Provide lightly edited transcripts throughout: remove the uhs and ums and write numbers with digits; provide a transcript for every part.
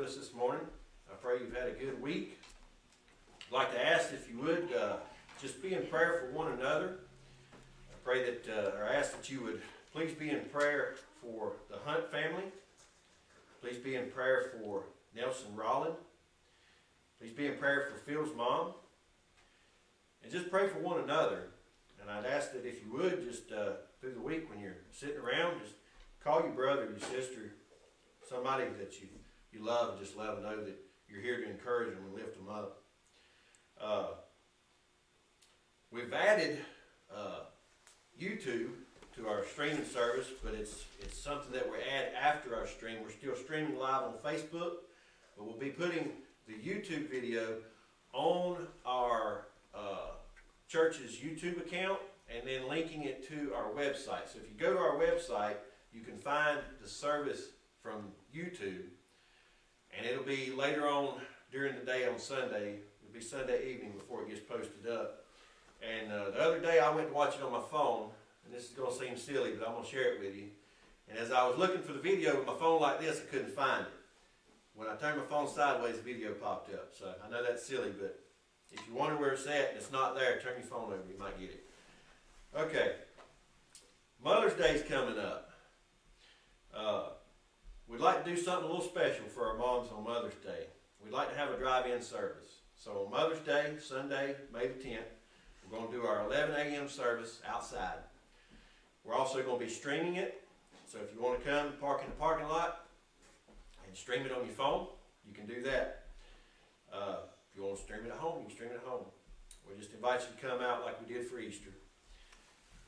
us this morning. I pray you've had a good week. I'd like to ask if you would just be in prayer for one another. I pray that, or ask that you would please be in prayer for the Hunt family. Please be in prayer for Nelson Rolland. Please be in prayer for Phil's mom. And just pray for one another. And I'd ask that if you would, just through the week when you're sitting around, just call your brother, your sister, somebody that you love, and just let them know that you're here to encourage them and lift them up. We've added YouTube to our streaming service, but it's something that we add after our stream. We're still streaming live on Facebook, but we'll be putting the YouTube video on our church's YouTube account and then linking it to our website. So if you go to our website, you can find the service from YouTube, and it'll be later on during the day on Sunday. It'll be Sunday evening before it gets posted up. And the other day I went to watch it on my phone, and this is going to seem silly, but I'm going to share it with you. And as I was looking for the video with my phone like this, I couldn't find it. When I turned my phone sideways, the video popped up. So I know that's silly, but if you wonder where it's at and it's not there, turn your phone over, you might get it. Okay, Mother's Day's coming up. We'd like to do something a little special for our moms on Mother's Day. We'd like to have a drive-in service. So on Mother's Day, Sunday, May the 10th, we're going to do our 11 a.m. service outside. We're also going to be streaming it. So if you want to come park in the parking lot and stream it on your phone, you can do that. If you want to stream it at home, you can stream it at home. We just invite you to come out like we did for Easter.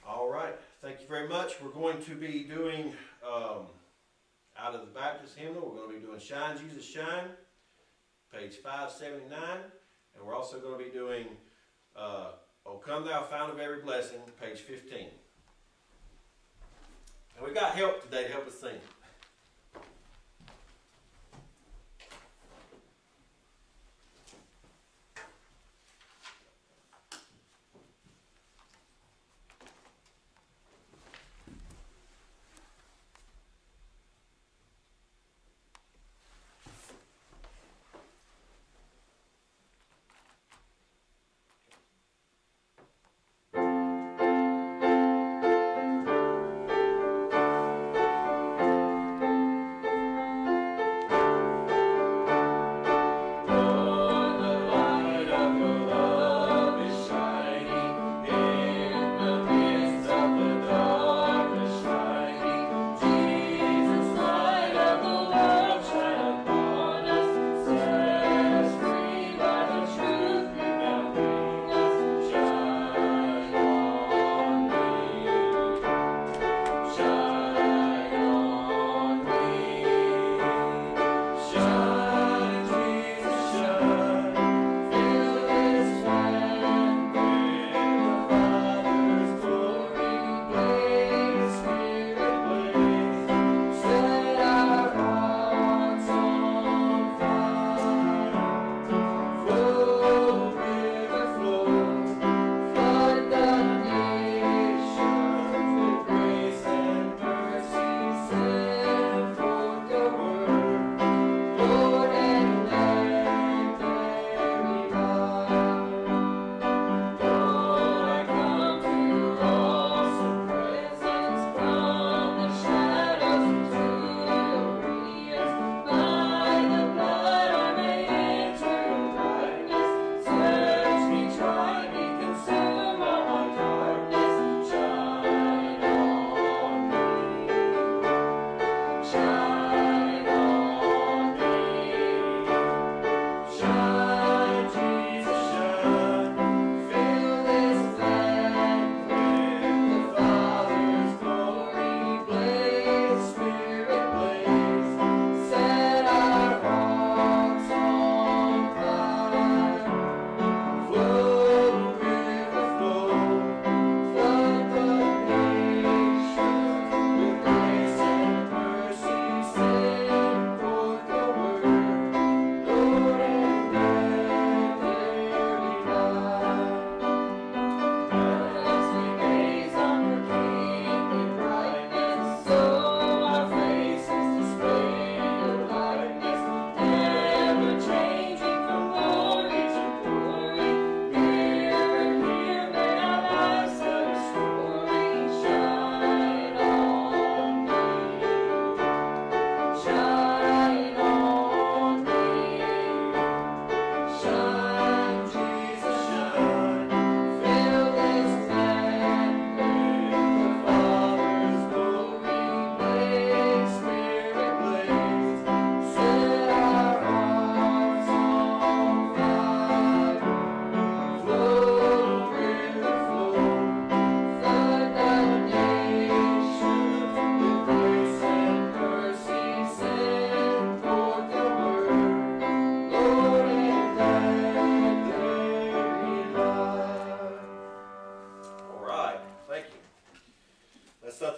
All right, thank you very much. We're going to be doing, out of the Baptist hymnal, we're going to be doing Shine, Jesus, Shine, page 579. And we're also going to be doing O Come Thou Fount of Every Blessing, page 15. And we've got help today to help us sing.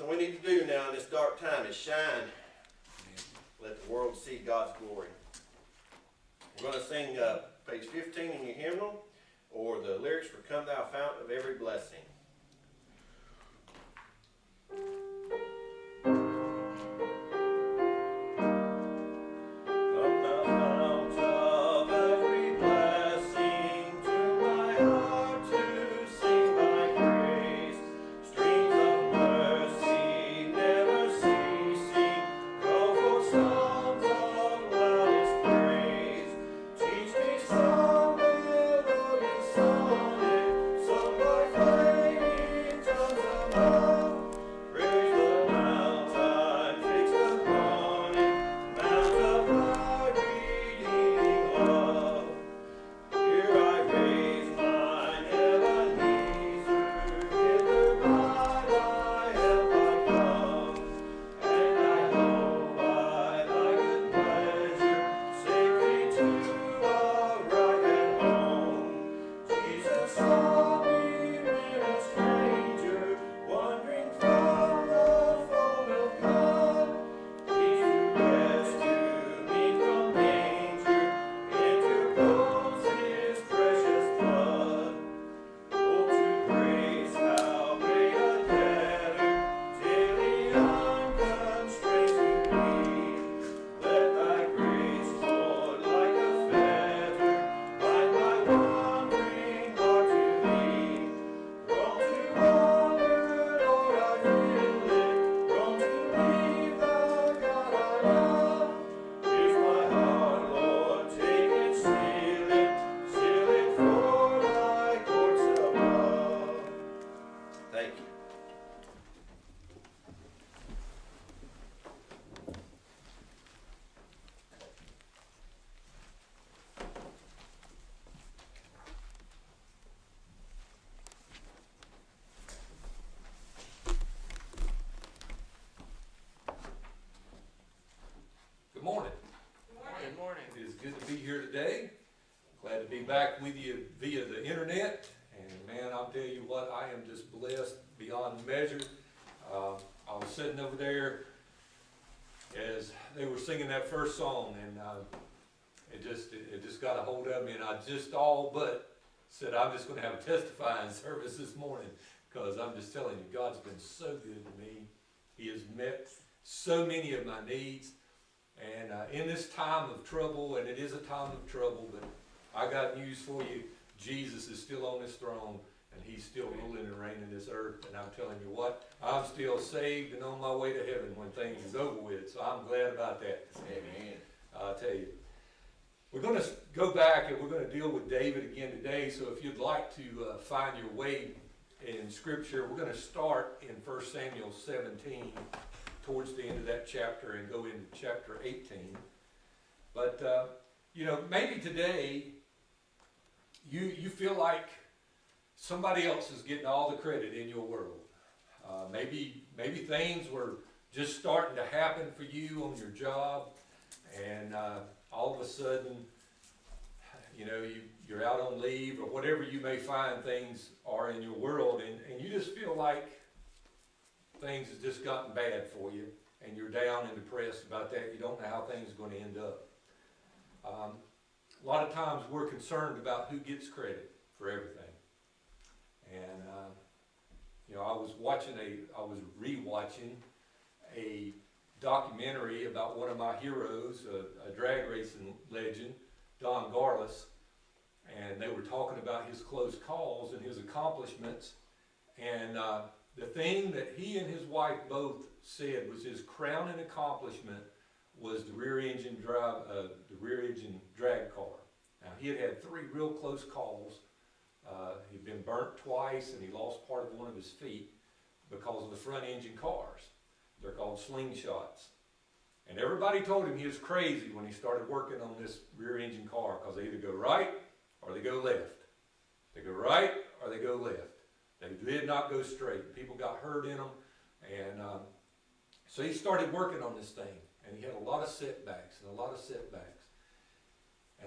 we need to do now in this dark time is shine. Let the world see God's glory. We're going to sing page 15 in your hymnal, or the lyrics for Come Thou Fount of Every Blessing. Good morning. Good morning. It is good to be here today. Glad to be back with you via the internet. And man, I'll tell you what, I am just blessed beyond measure. I was sitting over there as they were singing that first song, and it just got a hold of me, and I just all but said I'm just going to have a testifying service this morning, because I'm just telling you, God's been so good to me. He has met so many of my needs. And in this time of trouble, and it is a time of trouble, but I got news for you. Jesus is still on his throne, and he's still ruling and reigning this earth. And I'm telling you what, I'm still saved and on my way to heaven when things is over with. So I'm glad about that. Amen. I'll tell you. We're going to go back, and we're going to deal with David again today. So if you'd like to find your way in Scripture, we're going to start in 1 Samuel 17. Towards the end of that chapter and go into chapter 18. But, maybe today you feel like somebody else is getting all the credit in your world. Maybe things were just starting to happen for you on your job, and all of a sudden, you're out on leave or whatever you may find things are in your world, and you just feel like things has just gotten bad for you, and you're down and depressed about that. You don't know how things are going to end up. A lot of times we're concerned about who gets credit for everything. And I was rewatching a documentary about one of my heroes, a drag racing legend, Don Garlis, and they were talking about his close calls and his accomplishments, and the thing that he and his wife both said was his crowning accomplishment was the rear engine drag car. Now, he had 3 real close calls. He'd been burnt twice, and he lost part of one of his feet because of the front engine cars. They're called slingshots. And everybody told him he was crazy when he started working on this rear engine car, because they either go right or they go left. They go right or they go left. They did not go straight. People got hurt in them. And so he started working on this thing. And he had a lot of setbacks. And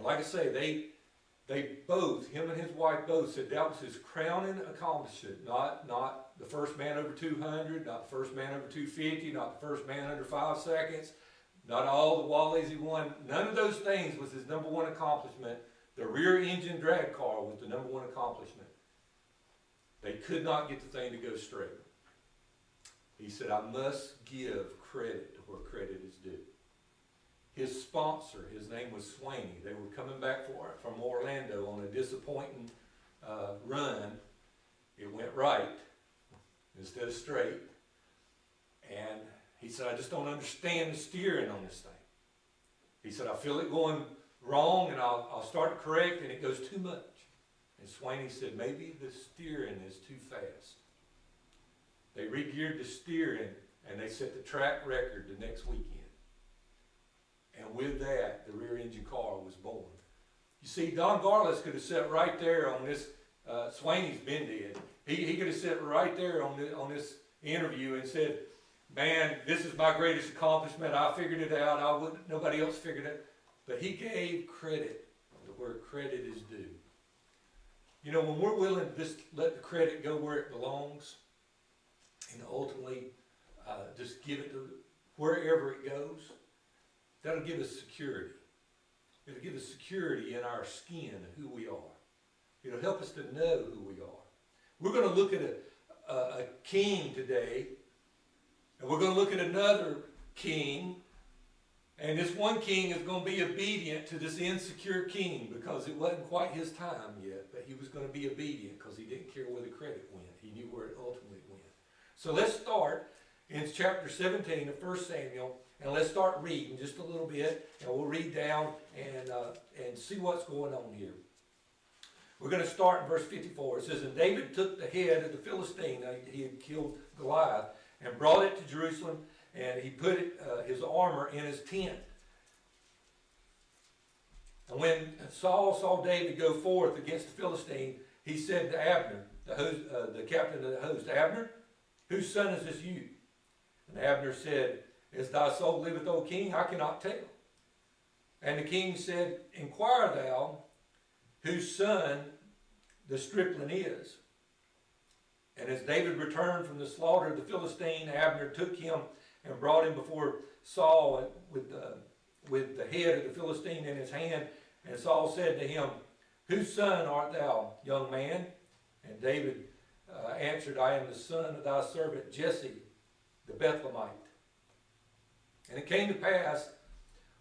like I say, they both, him and his wife both, said that was his crowning accomplishment. Not the first man over 200, not the first man over 250, not the first man under 5 seconds, not all the Wallies he won. None of those things was his number one accomplishment. The rear engine drag car was the number one accomplishment. They could not get the thing to go straight. He said, I must give credit to where credit is due. His sponsor, his name was Swaney. They were coming back from Orlando on a disappointing run. It went right instead of straight. And he said, I just don't understand the steering on this thing. He said, I feel it going wrong, and I'll start to correct, and it goes too much. And Swaney said, maybe the steering is too fast. They re-geared the steering, and they set the track record the next weekend. And with that, the rear engine car was born. You see, Don Garlis could have sat right there on this, Swaney's been dead. He could have sat right there on this interview and said, man, this is my greatest accomplishment. I figured it out. Nobody else figured it. But he gave credit to where credit is due. You know, when we're willing to just let the credit go where it belongs, and ultimately just give it to wherever it goes, that'll give us security. It'll give us security in our skin of who we are. It'll help us to know who we are. We're going to look at a king today, and we're going to look at another king, and this one king is going to be obedient to this insecure king because it wasn't quite his time yet, but he was going to be obedient because he didn't care where the credit went. He knew where it ultimately went. So let's start in chapter 17 of 1 Samuel, and let's start reading just a little bit, and we'll read down and see what's going on here. We're going to start in verse 54. It says, and David took the head of the Philistine, he had killed Goliath, and brought it to Jerusalem, and he put his armor in his tent. And when Saul saw David go forth against the Philistine, he said to Abner, the captain of the host, Abner, whose son is this you? And Abner said, as thy soul liveth, O king, I cannot tell. And the king said, inquire thou whose son the stripling is. And as David returned from the slaughter of the Philistine, Abner took him and brought him before Saul with the head of the Philistine in his hand. And Saul said to him, whose son art thou, young man? And David answered, I am the son of thy servant Jesse, the Bethlehemite. And it came to pass,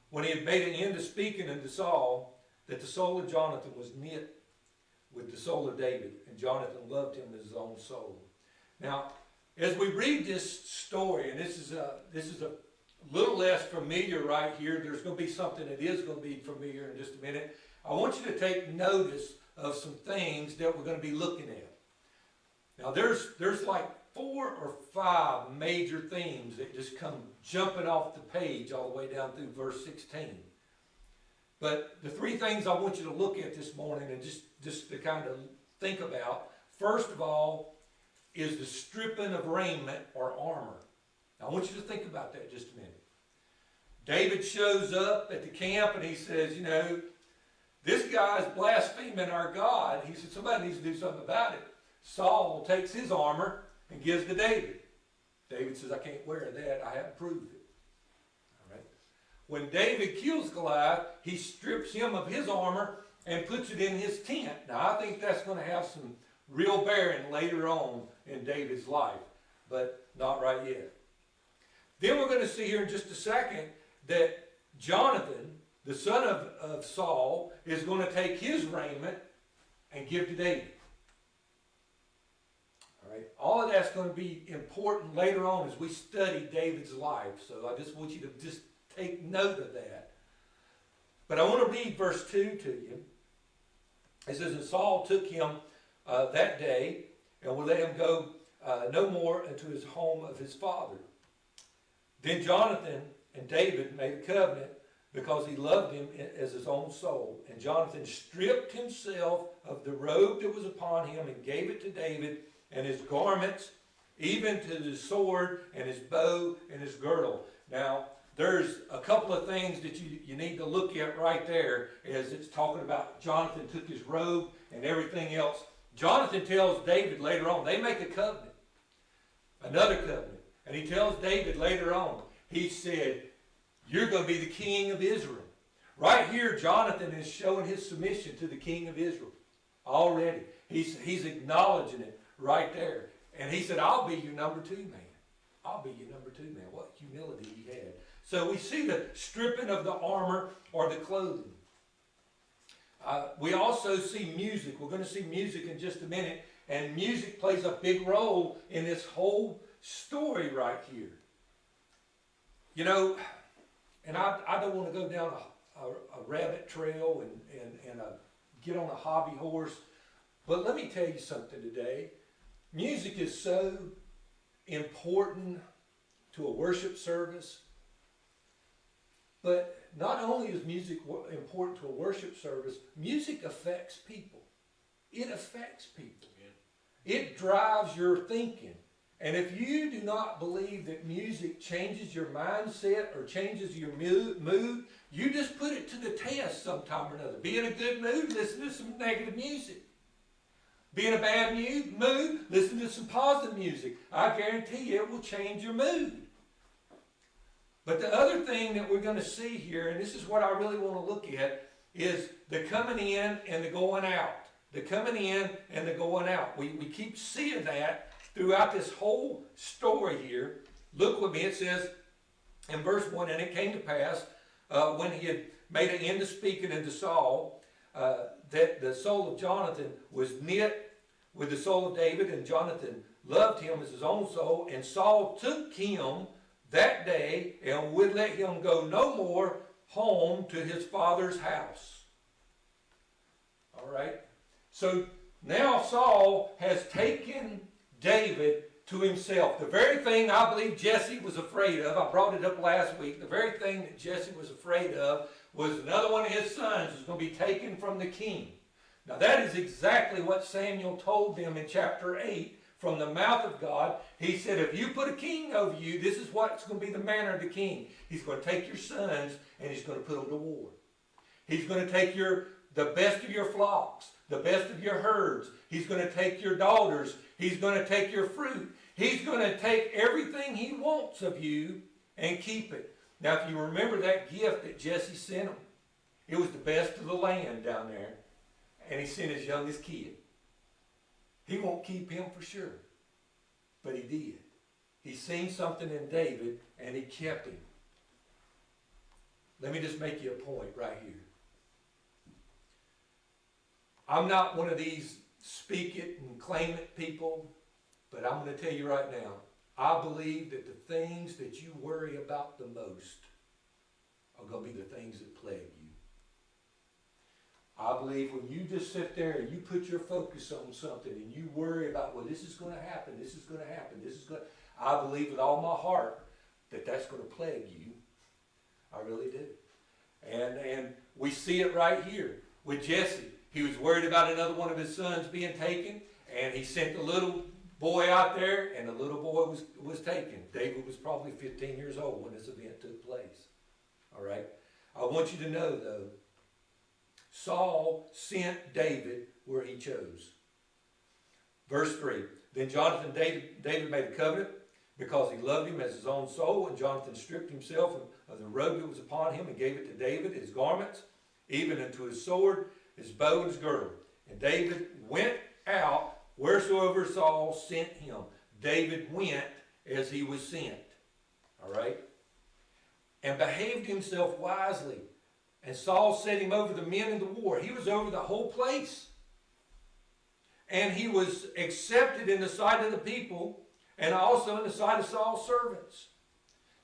when he had made an end of speaking unto Saul, that the soul of Jonathan was knit with the soul of David, and Jonathan loved him as his own soul. Now, as we read this story, and this is a little less familiar right here, there's going to be something that is going to be familiar in just a minute. I want you to take notice of some things that we're going to be looking at. Now, there's like 4 or 5 major themes that just come jumping off the page all the way down through verse 16. But the 3 things I want you to look at this morning and just to kind of think about, first of all, is the stripping of raiment or armor. Now, I want you to think about that just a minute. David shows up at the camp and he says, you know, this guy's blaspheming our God. He said, somebody needs to do something about it. Saul takes his armor and gives to David. David says, I can't wear that. I haven't proved it. All right. When David kills Goliath, he strips him of his armor and puts it in his tent. Now, I think that's going to have some real bearing later on in David's life, but not right yet. Then we're going to see here in just a second that Jonathan, the son of Saul, is going to take his raiment and give to David. All right. All of that's going to be important later on as we study David's life. So I just want you to just take note of that. But I want to read verse 2 to you. It says, and Saul took him that day and would let him go no more into his home of his father. Then Jonathan and David made a covenant because he loved him as his own soul. And Jonathan stripped himself of the robe that was upon him and gave it to David, and his garments, even to his sword and his bow and his girdle. Now, there's a couple of things that you need to look at right there as it's talking about Jonathan took his robe and everything else. Jonathan tells David later on, they make a covenant, another covenant. And he tells David later on, he said, you're going to be the king of Israel. Right here, Jonathan is showing his submission to the king of Israel already. He's acknowledging it right there. And he said, I'll be your number two man. I'll be your number two man. What humility he had. So we see the stripping of the armor or the clothing. We also see music. We're going to see music in just a minute. And music plays a big role in this whole story right here. You know, and I don't want to go down a rabbit trail and get on a hobby horse. But let me tell you something today. Music is so important to a worship service. But not only is music important to a worship service, music affects people. It affects people. Yeah. It drives your thinking. And if you do not believe that music changes your mindset or changes your mood, you just put it to the test sometime or another. Be in a good mood, listen to some negative music. Be in a bad mood, listen to some positive music. I guarantee you it will change your mood. But the other thing that we're going to see here, and this is what I really want to look at, is the coming in and the going out. The coming in and the going out. We keep seeing that throughout this whole story here. Look with me, it says in verse 1, and it came to pass when he had made an end of speaking unto Saul, that the soul of Jonathan was knit with the soul of David, and Jonathan loved him as his own soul, and Saul took him that day and would let him go no more home to his father's house. All right. So now Saul has taken David to himself. The very thing I believe Jesse was afraid of, I brought it up last week, the very thing that Jesse was afraid of was another one of his sons was going to be taken from the king. Now that is exactly what Samuel told them in chapter 8 from the mouth of God. He said, if you put a king over you, this is what's going to be the manner of the king. He's going to take your sons and he's going to put them to war. He's going to take the best of your flocks, the best of your herds. He's going to take your daughters. He's going to take your fruit. He's going to take everything he wants of you and keep it. Now, if you remember that gift that Jesse sent him, it was the best of the land down there, and he sent his youngest kid. He won't keep him for sure, but he did. He seen something in David, and he kept him. Let me just make you a point right here. I'm not one of these speak it and claim it people, but I'm going to tell you right now, I believe that the things that you worry about the most are going to be the things that plague you. I believe when you just sit there and you put your focus on something and you worry about, well, this is going to happen, this is going to happen, this is going to... I believe with all my heart that that's going to plague you. I really do. And we see it right here with Jesse. He was worried about another one of his sons being taken, and he sent the little boy out there, and the little boy was taken. David was probably 15 years old when this event took place. All right? I want you to know, though, Saul sent David where he chose. Verse 3, then David made a covenant because he loved him as his own soul, and Jonathan stripped himself of the robe that was upon him and gave it to David, his garments, even unto his sword, his bow, and his girdle. And David went out wheresoever Saul sent him. David went as he was sent. All right? And behaved himself wisely. And Saul set him over the men in the war. He was over the whole place. And he was accepted in the sight of the people and also in the sight of Saul's servants.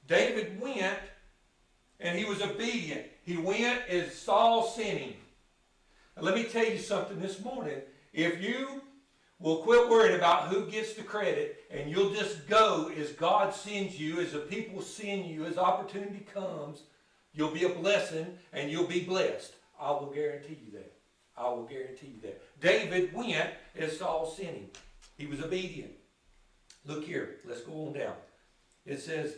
David went and he was obedient. He went as Saul sent him. And let me tell you something this morning. If you will quit worrying about who gets the credit and you'll just go as God sends you, as the people send you, as opportunity comes, you'll be a blessing and you'll be blessed. I will guarantee you that. I will guarantee you that. David went as Saul sent him. He was obedient. Look here. Let's go on down. It says,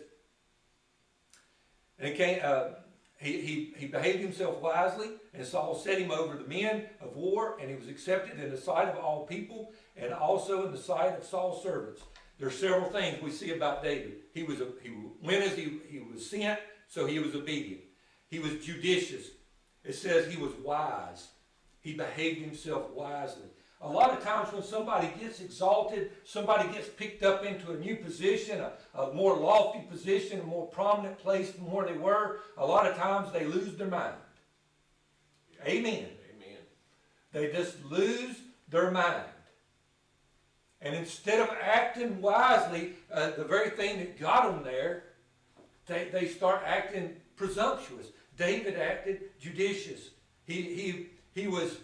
And he behaved himself wisely, and Saul set him over the men of war, and he was accepted in the sight of all people, and also in the sight of Saul's servants. There are several things we see about David. He went as he was sent, so he was obedient. He was judicious. It says he was wise. He behaved himself wisely. A lot of times when somebody gets exalted, somebody gets picked up into a new position, a more lofty position, a more prominent place than where they were, a lot of times they lose their mind. Amen. Amen. They just lose their mind. And instead of acting wisely, the very thing that got them there, they start acting presumptuous. David acted judicious. He was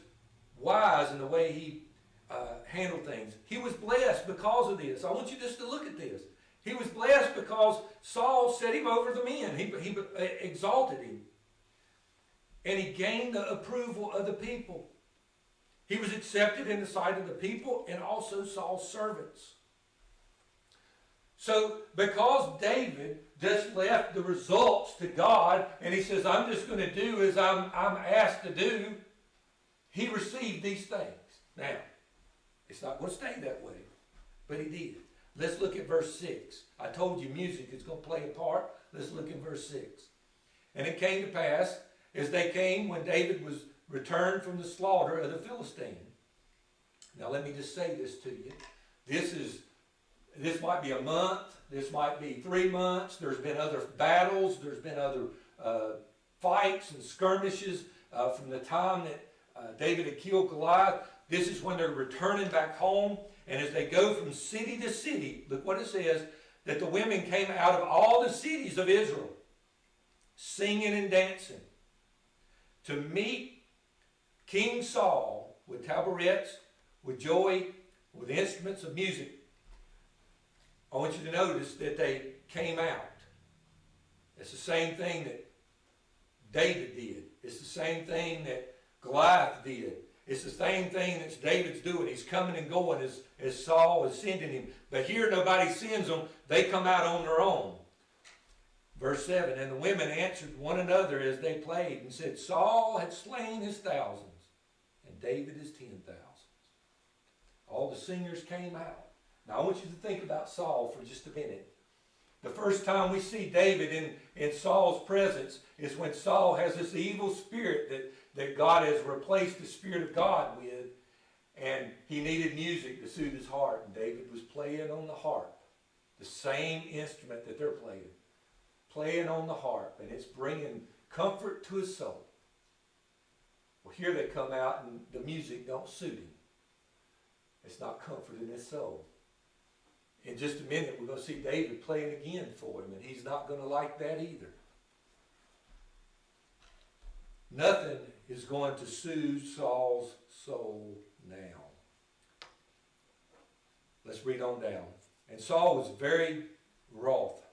wise in the way he handled things. He was blessed because of this. I want you just to look at this. He was blessed because Saul set him over the men. He exalted him. And he gained the approval of the people. He was accepted in the sight of the people and also Saul's servants. So, because David just left the results to God, and he says, I'm just going to do as I'm asked to do, he received these things. Now, it's not going to stay that way, but he did. Let's look at verse 6. I told you music is going to play a part. Let's look at verse 6. And it came to pass, as they came, when David was returned from the slaughter of the Philistine. Now let me just say this to you. This might be a month. This might be 3 months. There's been other battles. There's been other fights and skirmishes from the time that David had killed Goliath. This is when they're returning back home. And as they go from city to city, look what it says, that the women came out of all the cities of Israel, singing and dancing, to meet King Saul with tabrets, with joy, with instruments of music. I want you to notice that they came out. It's the same thing that David did. It's the same thing that Goliath did. It's the same thing that David's doing. He's coming and going as Saul is sending him. But here nobody sends them. They come out on their own. Verse 7, and the women answered one another as they played and said, Saul had slain his thousands, and David his 10,000s. All the singers came out. Now I want you to think about Saul for just a minute. The first time we see David in Saul's presence is when Saul has this evil spirit that God has replaced the Spirit of God with, and he needed music to soothe his heart, and David was playing on the harp, the same instrument that they're playing on the harp, and it's bringing comfort to his soul. Well, here they come out and the music don't suit him. It's not comforting his soul. In just a minute, we're going to see David playing again for him, and he's not going to like that either. Nothing is going to soothe Saul's soul now. Let's read on down. And Saul was very wroth,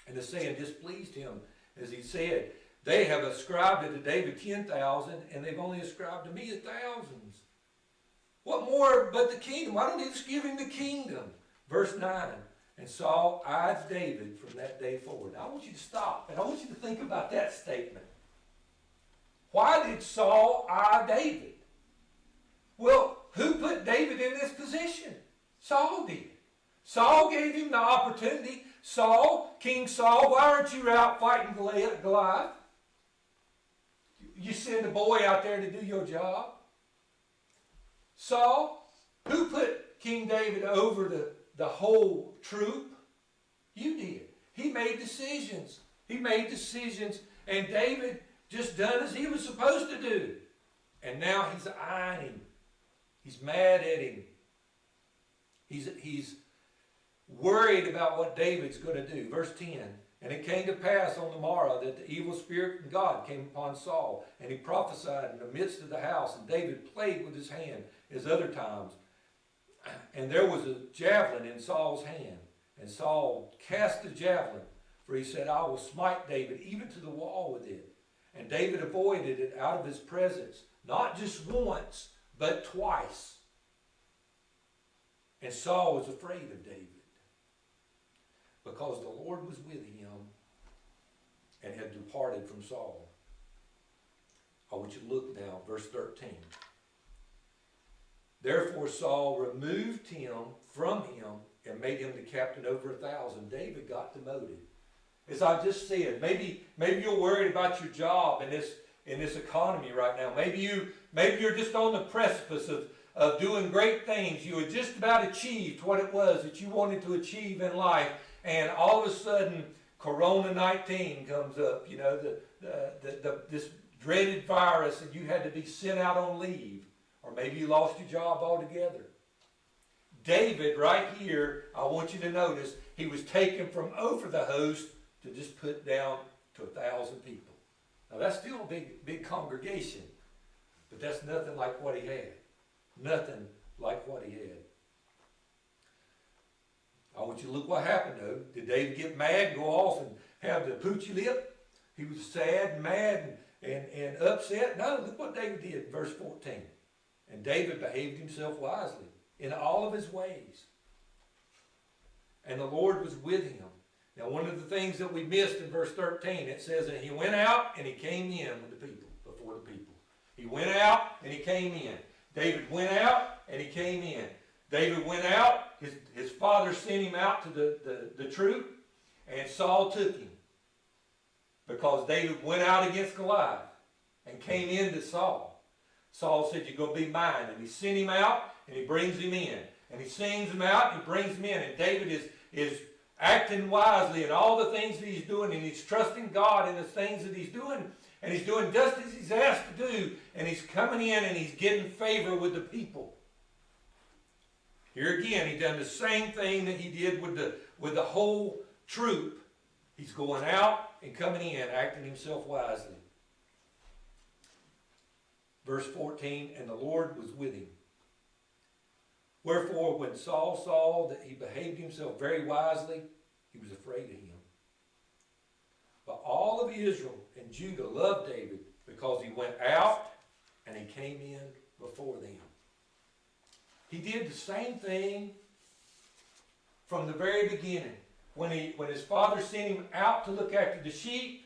and the saying displeased him, as he said, they have ascribed to David 10,000, and they've only ascribed to me 1,000. What more but the kingdom? Why don't they just give him the kingdom? Verse 9, and Saul eyed David from that day forward. Now, I want you to stop, and I want you to think about that statement. Why did Saul eye David? Well, who put David in this position? Saul did. Saul gave him the opportunity. Saul, King Saul, why aren't you out fighting Goliath? You send a boy out there to do your job. Saul, who put King David over the whole troop? You did. He made decisions. He made decisions, and David just done as he was supposed to do. And now he's eyeing him. He's mad at him. He's worried about what David's going to do. Verse 10, and it came to pass on the morrow that the evil spirit from God came upon Saul, and he prophesied in the midst of the house, and David played with his hand as other times. And there was a javelin in Saul's hand, and Saul cast the javelin, for he said, I will smite David even to the wall with it. And David avoided it out of his presence, not just once, but twice. And Saul was afraid of David, because the Lord was with him, and had departed from Saul. I want you to look now, verse 13. Therefore Saul removed him from him and made him the captain over 1,000. David got demoted. As I just said, maybe you're worried about your job in this economy right now. Maybe you're just on the precipice of doing great things. You had just about achieved what it was that you wanted to achieve in life, and all of a sudden Corona-19 comes up, you know, this dreaded virus, and you had to be sent out on leave, or maybe you lost your job altogether. David, right here, I want you to notice, he was taken from over the host to just put down to 1,000 people. Now that's still a big congregation, but that's nothing like what he had. Nothing like what he had. I want you to look what happened though. Did David get mad and go off and have the poochy lip? He was sad and mad and upset? No, look what David did, verse 14. And David behaved himself wisely in all of his ways. And the Lord was with him. Now one of the things that we missed in verse 13, it says that he went out and he came in with the people, before the people. He went out and he came in. David went out and he came in. David went out, his father sent him out to the troop, and Saul took him. Because David went out against Goliath and came in to Saul. Saul said, "You're going to be mine." And he sent him out and he brings him in. And he sends him out and he brings him in. And David is acting wisely in all the things that he's doing, and he's trusting God in the things that he's doing. And he's doing just as he's asked to do. And he's coming in and he's getting favor with the people. Here again, he done the same thing that he did with the whole troop. He's going out and coming in, acting himself wisely. Verse 14, and the Lord was with him. Wherefore, when Saul saw that he behaved himself very wisely, he was afraid of him. But all of Israel and Judah loved David because he went out and he came in before them. He did the same thing from the very beginning. When his father sent him out to look after the sheep,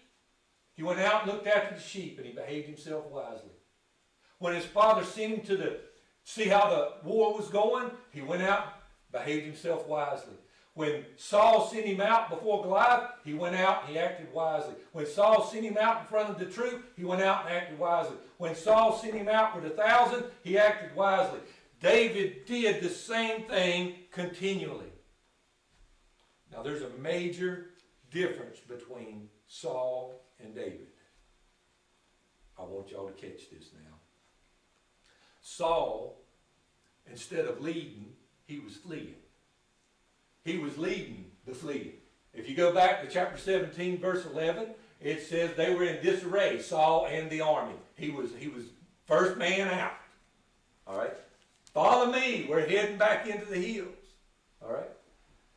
he went out and looked after the sheep and he behaved himself wisely. When his father sent him to see how the war was going, he went out, behaved himself wisely. When Saul sent him out before Goliath, he went out and he acted wisely. When Saul sent him out in front of the troop, he went out and acted wisely. When Saul sent him out with 1,000, he acted wisely. David did the same thing continually. Now there's a major difference between Saul and David. I want y'all to catch this now. Saul, instead of leading, he was fleeing. He was leading the fleeing. If you go back to chapter 17, verse 11, it says they were in disarray, Saul and the army. He was first man out. All right? Follow me. We're heading back into the hills. All right?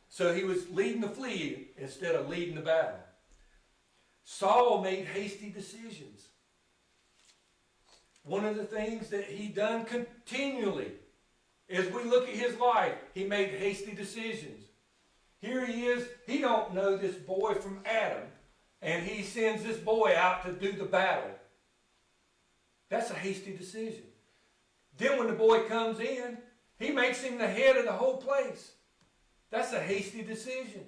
So he was leading the fleeing instead of leading the battle. Saul made hasty decisions. One of the things that he done continually, as we look at his life, he made hasty decisions. Here he is, he don't know this boy from Adam, and he sends this boy out to do the battle. That's a hasty decision. Then when the boy comes in, he makes him the head of the whole place. That's a hasty decision.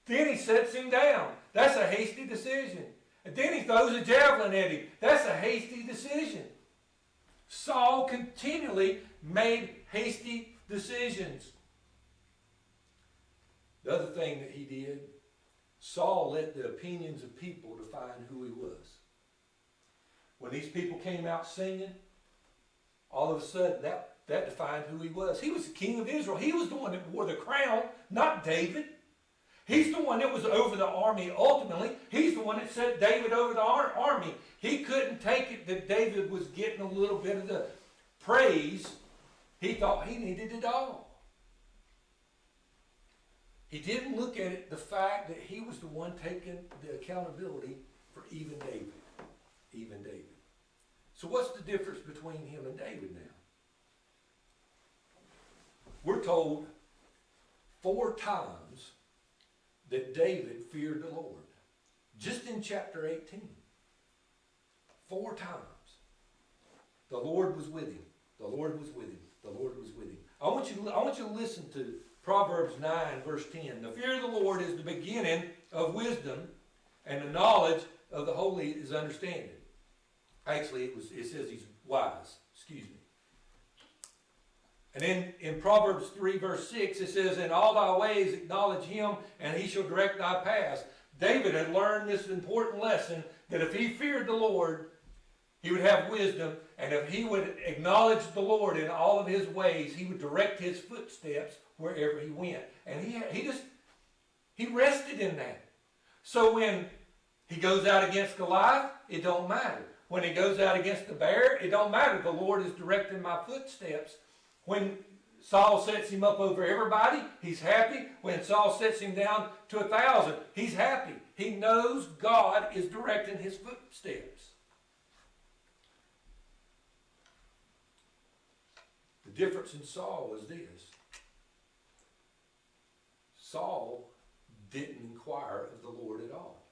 Then he sets him down. That's a hasty decision. And then he throws a javelin at him. That's a hasty decision. Saul continually made hasty decisions. The other thing that he did, Saul let the opinions of people define who he was. When these people came out singing, all of a sudden that defined who he was. He was the king of Israel. He was the one that wore the crown, not David. He's the one that was over the army ultimately. He's the one that set David over the army. He couldn't take it that David was getting a little bit of the praise. He thought he needed it all. He didn't look at it, the fact that he was the one taking the accountability for even David. Even David. So what's the difference between him and David now? We're told 4 times that David feared the Lord. Just in chapter 18. 4 times. The Lord was with him. The Lord was with him. The Lord was with him. I want you to listen to Proverbs 9, verse 10. The fear of the Lord is the beginning of wisdom, and the knowledge of the holy is understanding. Actually, it says he's wise. Excuse me. And then in Proverbs 3, verse 6, it says, in all thy ways acknowledge him, and he shall direct thy paths. David had learned this important lesson, that if he feared the Lord, he would have wisdom, and if he would acknowledge the Lord in all of his ways, he would direct his footsteps wherever he went. And he rested in that. So when he goes out against Goliath, it don't matter. When he goes out against the bear, it don't matter. The Lord is directing my footsteps. When Saul sets him up over everybody, he's happy. When Saul sets him down to 1,000, he's happy. He knows God is directing his footsteps. The difference in Saul was this. Saul didn't inquire of the Lord at all.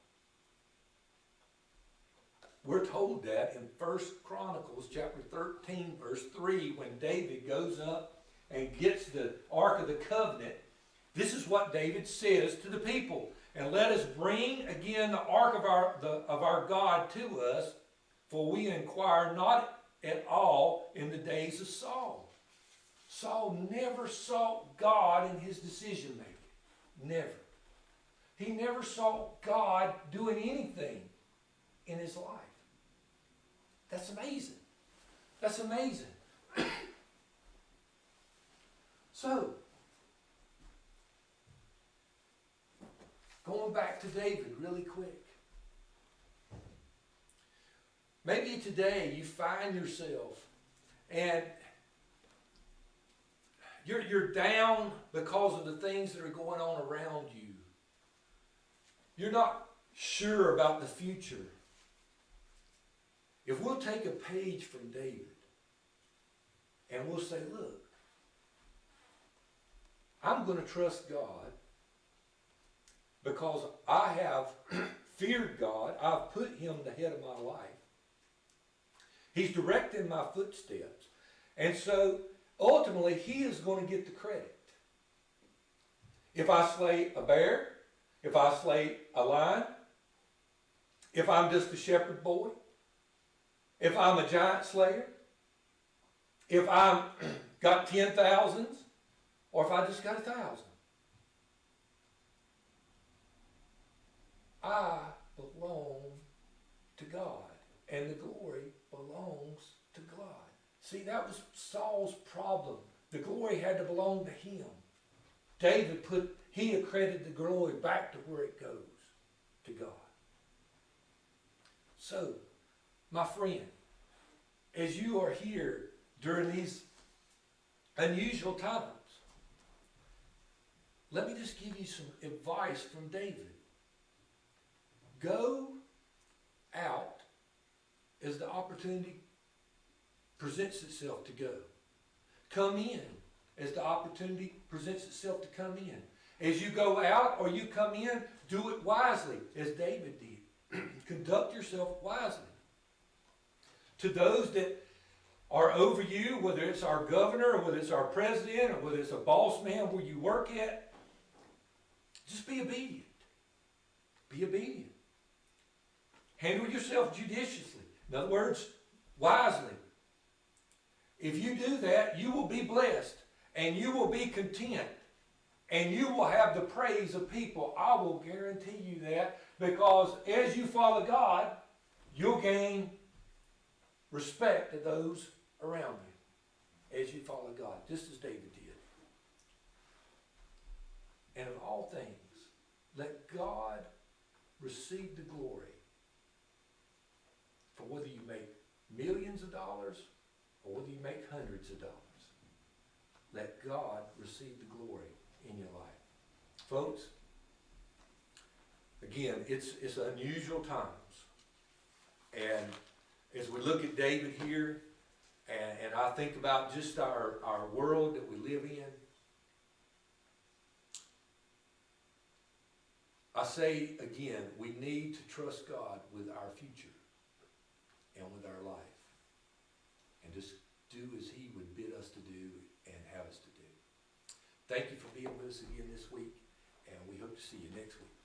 We're told that in 1 Chronicles chapter 13, verse 3, when David goes up and gets the Ark of the Covenant. This is what David says to the people. And let us bring again the Ark of our God to us, for we inquire not at all in the days of Saul. Saul never sought God in his decision making. Never. He never saw God doing anything in his life. That's amazing. That's amazing. So, going back to David really quick. Maybe today you find yourself and you're down because of the things that are going on around you. You're not sure about the future. If we'll take a page from David and we'll say, look, I'm going to trust God because I have feared God. I've put him the head of my life. He's directing my footsteps. And so, ultimately, he is going to get the credit. If I slay a bear, if I slay a lion, if I'm just a shepherd boy, if I'm a giant slayer, if I'm got 10,000s, or if I just got 1,000. I belong to God, and the glory belongs to God. See, that was Saul's problem. The glory had to belong to him. David he accredited the glory back to where it goes, to God. So, my friend, as you are here during these unusual times, let me just give you some advice from David. Go out as the opportunity presents itself to go. Come in as the opportunity presents itself to come in. As you go out or you come in, do it wisely, as David did. Conduct yourself wisely. To those that are over you, whether it's our governor or whether it's our president or whether it's a boss man where you work at, just be obedient. Be obedient. Handle yourself judiciously. In other words, wisely. If you do that, you will be blessed and you will be content and you will have the praise of people. I will guarantee you that, because as you follow God, you'll gain respect of those around you as you follow God, just as David did. And of all things, let God receive the glory for whether you make millions of dollars or whether you make hundreds of dollars. Let God receive the glory in your life. Folks, again, it's unusual times. And as we look at David here, and I think about just our world that we live in, I say again, we need to trust God with our future and with our life. And just do as He would bid us to do and have us to do. Thank you for being with us again this week, and we hope to see you next week.